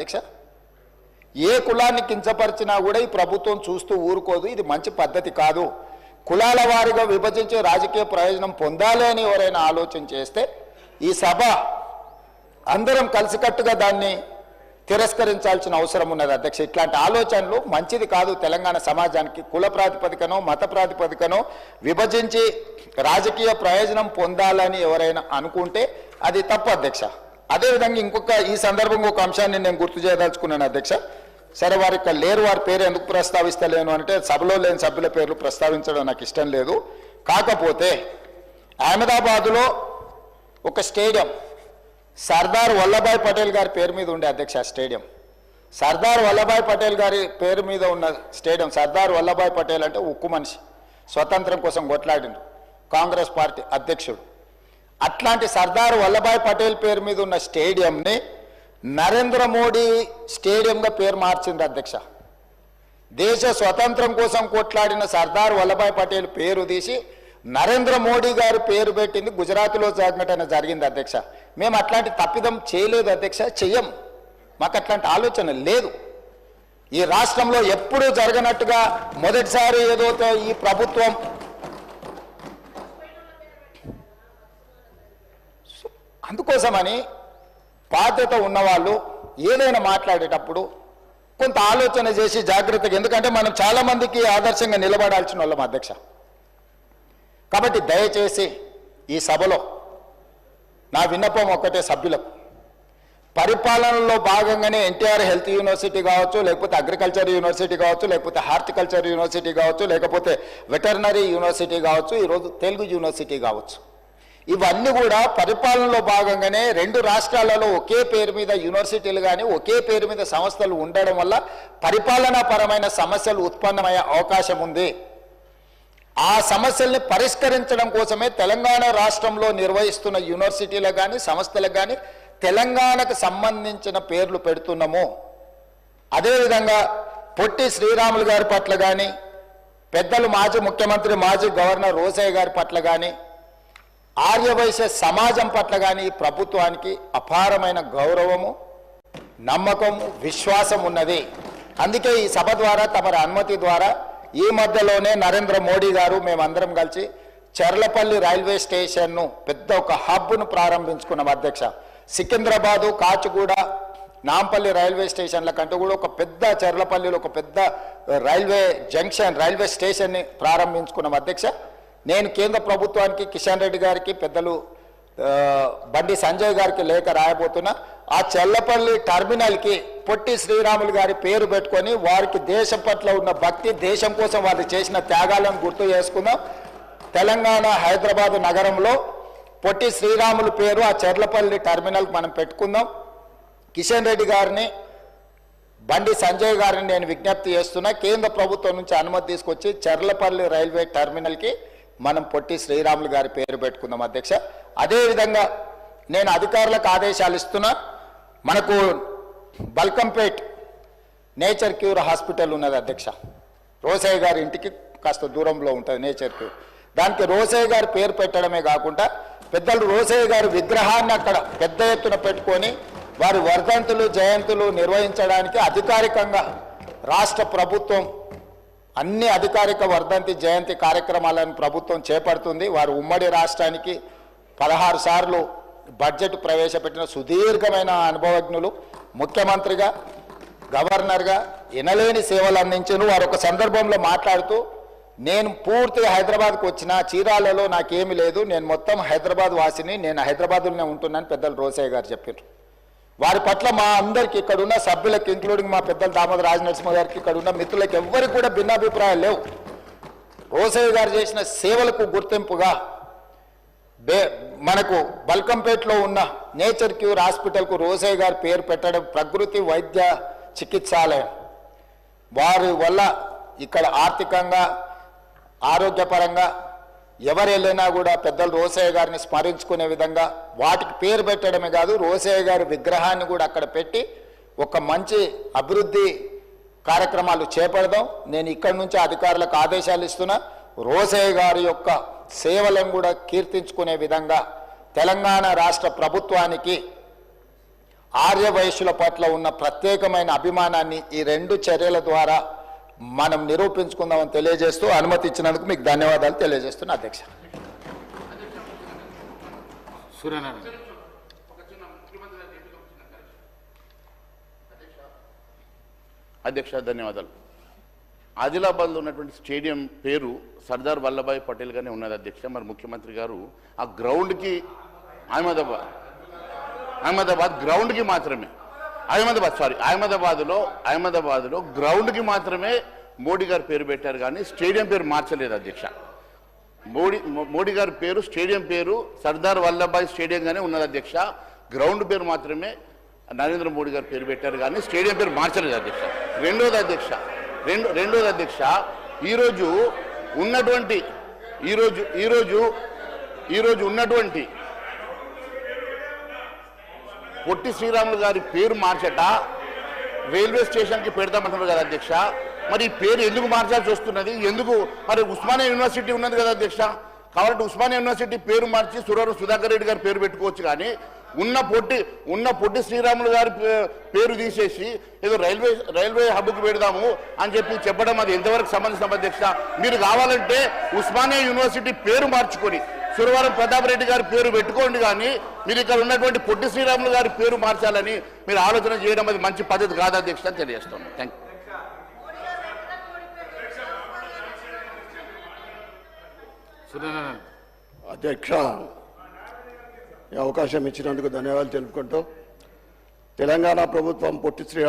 అధ్యక్ష ఏ కులాన్ని కించపరిచినా కూడా ఈ ప్రభుత్వం చూస్తూ ఊరుకోదు. ఇది మంచి పద్ధతి కాదు. కులాల వారీగా విభజించే రాజకీయ ప్రయోజనం పొందాలి అని ఎవరైనా ఆలోచన చేస్తే ఈ సభ అందరం కలిసికట్టుగా దాన్ని తిరస్కరించాల్సిన అవసరం ఉన్నది అధ్యక్ష. ఇట్లాంటి ఆలోచనలు మంచిది కాదు. తెలంగాణ సమాజానికి కుల ప్రాతిపదికనో మత ప్రాతిపదికనో విభజించి రాజకీయ ప్రయోజనం పొందాలని ఎవరైనా అనుకుంటే అది తప్పు అధ్యక్ష. అదేవిధంగా ఇంకొక ఈ సందర్భంగా ఒక అంశాన్ని నేను గుర్తు చేయదలుచుకున్నాను అధ్యక్ష. సరే వారు ఇక్కడ లేరు, వారి పేరు ఎందుకు ప్రస్తావిస్తలేను అంటే సభలో లేని సభ్యుల పేర్లు ప్రస్తావించడం నాకు ఇష్టం లేదు. కాకపోతే అహ్మదాబాదులో ఒక స్టేడియం సర్దార్ వల్లభాయ్ పటేల్ గారి పేరు మీద ఉండే అధ్యక్ష. స్టేడియం సర్దార్ వల్లభాయ్ పటేల్ గారి పేరు మీద ఉన్న స్టేడియం. సర్దార్ వల్లభాయ్ పటేల్ అంటే ఉక్కు మనిషి, స్వతంత్రం కోసం కొట్లాడిండు, కాంగ్రెస్ పార్టీ అధ్యక్షుడు. అట్లాంటి సర్దార్ వల్లభాయ్ పటేల్ పేరు మీద ఉన్న స్టేడియంని నరేంద్ర మోడీ స్టేడియంగా పేరు మార్చింది అధ్యక్ష. దేశ స్వతంత్రం కోసం కొట్లాడిన సర్దార్ వల్లభాయ్ పటేల్ పేరు తీసి నరేంద్ర మోడీ గారు పేరు పెట్టింది గుజరాత్లో సంఘటన జరిగింది అధ్యక్ష. మేము అట్లాంటి తప్పిదం చేయలేదు అధ్యక్ష, చెయ్యం. మాకు అట్లాంటి ఆలోచన లేదు. ఈ రాష్ట్రంలో ఎప్పుడూ జరగనట్టుగా మొదటిసారి ఏదో ఈ ప్రభుత్వం అందుకోసమని బాధ్యత ఉన్నవాళ్ళు ఏదైనా మాట్లాడేటప్పుడు కొంత ఆలోచన చేసి జాగ్రత్తగా, ఎందుకంటే మనం చాలామందికి ఆదర్శంగా నిలబడాల్సిన వాళ్ళం అధ్యక్ష. కాబట్టి దయచేసి ఈ సభలో నా విన్నపం ఒక్కటే సభ్యులకు, పరిపాలనలో భాగంగానే ఎన్టీఆర్ హెల్త్ యూనివర్సిటీ కావచ్చు, లేకపోతే అగ్రికల్చర్ యూనివర్సిటీ కావచ్చు, లేకపోతే హార్టికల్చర్ యూనివర్సిటీ కావచ్చు, లేకపోతే వెటర్నరీ యూనివర్సిటీ కావచ్చు, ఈరోజు తెలుగు యూనివర్సిటీ కావచ్చు, ఇవన్నీ కూడా పరిపాలనలో భాగంగానే రెండు రాష్ట్రాలలో ఒకే పేరు మీద యూనివర్సిటీలు కానీ ఒకే పేరు మీద సంస్థలు ఉండడం వల్ల పరిపాలనాపరమైన సమస్యలు ఉత్పన్నమయ్యే అవకాశం ఉంది. ఆ సమస్యల్ని పరిష్కరించడం కోసమే తెలంగాణ రాష్ట్రంలో నిర్వహిస్తున్న యూనివర్సిటీలకు కానీ సంస్థలకు కానీ తెలంగాణకు సంబంధించిన పేర్లు పెడుతున్నాము. అదేవిధంగా పొట్టి శ్రీరాములు గారి పట్ల కానీ, పెద్దలు మాజీ ముఖ్యమంత్రి మాజీ గవర్నర్ రోసయ్య గారి పట్ల కానీ, ఆర్యవైశ్య సమాజం పట్ల కానీ ఈ ప్రభుత్వానికి అపారమైన గౌరవము, నమ్మకము, విశ్వాసం ఉన్నది. అందుకే ఈ సభ ద్వారా తమరి అనుమతి ద్వారా ఈ మధ్యలోనే నరేంద్ర మోడీ గారు మేమందరం కలిసి చర్లపల్లి రైల్వే స్టేషన్ను పెద్ద ఒక హబ్ను ప్రారంభించుకున్నాం అధ్యక్ష. సికింద్రాబాదు, కాచిగూడ, నాంపల్లి రైల్వే స్టేషన్ల కంటే కూడా ఒక పెద్ద చర్లపల్లిలో ఒక పెద్ద రైల్వే జంక్షన్, రైల్వే స్టేషన్ని ప్రారంభించుకున్నాం అధ్యక్ష. నేను కేంద్ర ప్రభుత్వానికి, కిషన్ రెడ్డి గారికి, పెద్దలు బండి సంజయ్ గారికి లేఖ రాయబోతున్నా. ఆ చల్లపల్లి టర్మినల్కి పొట్టి శ్రీరాములు గారి పేరు పెట్టుకొని వారికి దేశం పట్ల ఉన్న భక్తి, దేశం కోసం వాళ్ళు చేసిన త్యాగాలను గుర్తు చేసుకుందాం. తెలంగాణ హైదరాబాద్ నగరంలో పొట్టి శ్రీరాములు పేరు ఆ చర్లపల్లి టర్మినల్కి మనం పెట్టుకుందాం. కిషన్ రెడ్డి గారిని, బండి సంజయ్ గారిని నేను విజ్ఞప్తి చేస్తున్నా, కేంద్ర ప్రభుత్వం నుంచి అనుమతి తీసుకొచ్చి చర్లపల్లి రైల్వే టర్మినల్కి మనం పొట్టి శ్రీరాములు గారి పేరు పెట్టుకుందాం అధ్యక్ష. అదేవిధంగా నేను అధికారులకు ఆదేశాలు ఇస్తున్నా. మనకు బల్కంపేట్ నేచర్ క్యూర్ హాస్పిటల్ ఉన్నది అధ్యక్ష. రోసయ్య గారి ఇంటికి కాస్త దూరంలో ఉంటుంది నేచర్ క్యూర్. దానికి రోసయ్య గారి పేరు పెట్టడమే కాకుండా పెద్దలు రోసయ్య గారి విగ్రహాన్ని అక్కడ పెద్ద ఎత్తున పెట్టుకొని వారి వర్ధంతులు, జయంతులు నిర్వహించడానికి అధికారికంగా రాష్ట్ర ప్రభుత్వం అన్ని అధికారిక వర్ధంతి, జయంతి కార్యక్రమాలను ప్రభుత్వం చేపడుతుంది. వారు ఉమ్మడి రాష్ట్రానికి 16 సార్లు బడ్జెట్ ప్రవేశపెట్టిన సుదీర్ఘమైన అనుభవజ్ఞులు. ముఖ్యమంత్రిగా, గవర్నర్గా ఎనలేని సేవలు అందించారు. వారు ఒక సందర్భంలో మాట్లాడుతూ, నేను పూర్తిగా హైదరాబాద్కు వచ్చిన చీరాలలో నాకేమీ లేదు, నేను మొత్తం హైదరాబాద్ వాసిని, నేను హైదరాబాద్లోనే ఉంటున్నాను పెద్దలు రోసయ్య గారు చెప్పారు. వారి పట్ల మా అందరికి, ఇక్కడ ఉన్న సభ్యులకు, ఇంక్లూడింగ్ మా పెద్దలు దామోదర రాజనరసింహ గారికి, ఇక్కడ ఉన్న మిత్రులకు ఎవ్వరికి కూడా భిన్నాభిప్రాయాలు లేవు. రోసయ్య గారు చేసిన సేవలకు గుర్తింపుగా మనకు బల్కంపేట్లో ఉన్న నేచర్ క్యూర్ హాస్పిటల్కు రోసయ్య గారి పేరు పెట్టడం ప్రకృతి వైద్య చికిత్సాలయం. వారి వల్ల ఇక్కడ ఆర్థికంగా, ఆరోగ్యపరంగా ఎవరు వెళ్ళినా కూడా పెద్దలు రోసయ్య గారిని స్మరించుకునే విధంగా వాటికి పేరు పెట్టడమే కాదు, రోసయ్య గారి విగ్రహాన్ని కూడా అక్కడ పెట్టి ఒక మంచి అభివృద్ధి కార్యక్రమాలు చేపడదాం. నేను ఇక్కడి నుంచి అధికారులకు ఆదేశాలు ఇస్తున్నా. రోసయ్య గారి యొక్క సేవలను కూడా కీర్తించుకునే విధంగా తెలంగాణ రాష్ట్ర ప్రభుత్వానికి ఆర్య వైశ్యుల పట్ల ఉన్న ప్రత్యేకమైన అభిమానాన్ని ఈ రెండు చర్యల ద్వారా మనం నిరూపించుకుందామని తెలియజేస్తూ అనుమతి ఇచ్చినందుకు మీకు ధన్యవాదాలు తెలియజేస్తున్నా అధ్యక్ష. అధ్యక్ష ధన్యవాదాలు. ఆదిలాబాద్లో ఉన్నటువంటి స్టేడియం పేరు సర్దార్ వల్లభాయ్ పటేల్ గానే ఉన్నది అధ్యక్ష. మరి ముఖ్యమంత్రి గారు ఆ గ్రౌండ్కి అహ్మదాబాద్ గ్రౌండ్కి మాత్రమే అహ్మదాబాద్లో గ్రౌండ్కి మాత్రమే మోడీ గారు పేరు పెట్టారు కానీ స్టేడియం పేరు మార్చలేదు అధ్యక్ష. మోడీ గారి పేరు స్టేడియం పేరు సర్దార్ వల్లభాయ్ స్టేడియంగానే ఉన్నది అధ్యక్ష. గ్రౌండ్ పేరు మాత్రమే నరేంద్ర మోడీ గారు పేరు పెట్టారు కానీ స్టేడియం పేరు మార్చలేదు అధ్యక్ష. రెండోది అధ్యక్ష ఈరోజు ఉన్నటువంటి పొట్టి శ్రీరాములు గారి పేరు మార్చట రైల్వే స్టేషన్కి పెడతామంటున్నారు కదా అధ్యక్ష. మరి ఈ పేరు ఎందుకు మార్చాల్సి వస్తున్నది? ఎందుకు? మరి ఉస్మానియా యూనివర్సిటీ ఉన్నది కదా అధ్యక్ష. కాబట్టి ఉస్మానియా యూనివర్సిటీ పేరు మార్చి సురవరం సుధాకర్ రెడ్డి గారి పేరు పెట్టుకోవచ్చు కానీ ఉన్న పొట్టి శ్రీరాములు గారి పేరు తీసేసి ఏదో రైల్వే హబ్కు పెడదాము అని చెప్పడం అది ఎంతవరకు సంబంధించిన అధ్యక్ష? మీరు కావాలంటే ఉస్మానియా యూనివర్సిటీ పేరు మార్చుకొని సురవరం ప్రతాప్ రెడ్డి గారి పేరు పెట్టుకోండి కానీ మీరు ఇక్కడ ఉన్నటువంటి పొట్టి శ్రీరాములు గారి పేరు మార్చాలని మీరు ఆలోచన చేయడం అది మంచి పద్ధతి కాదు అధ్యక్ష అని తెలియజేస్తున్నాను. Thank you. అధ్యక్ష, ఈ అవకాశం ఇచ్చినందుకు ధన్యవాదాలు తెలుపుకుంటూ తెలంగాణ ప్రభుత్వం పొట్టి శ్రీరాములు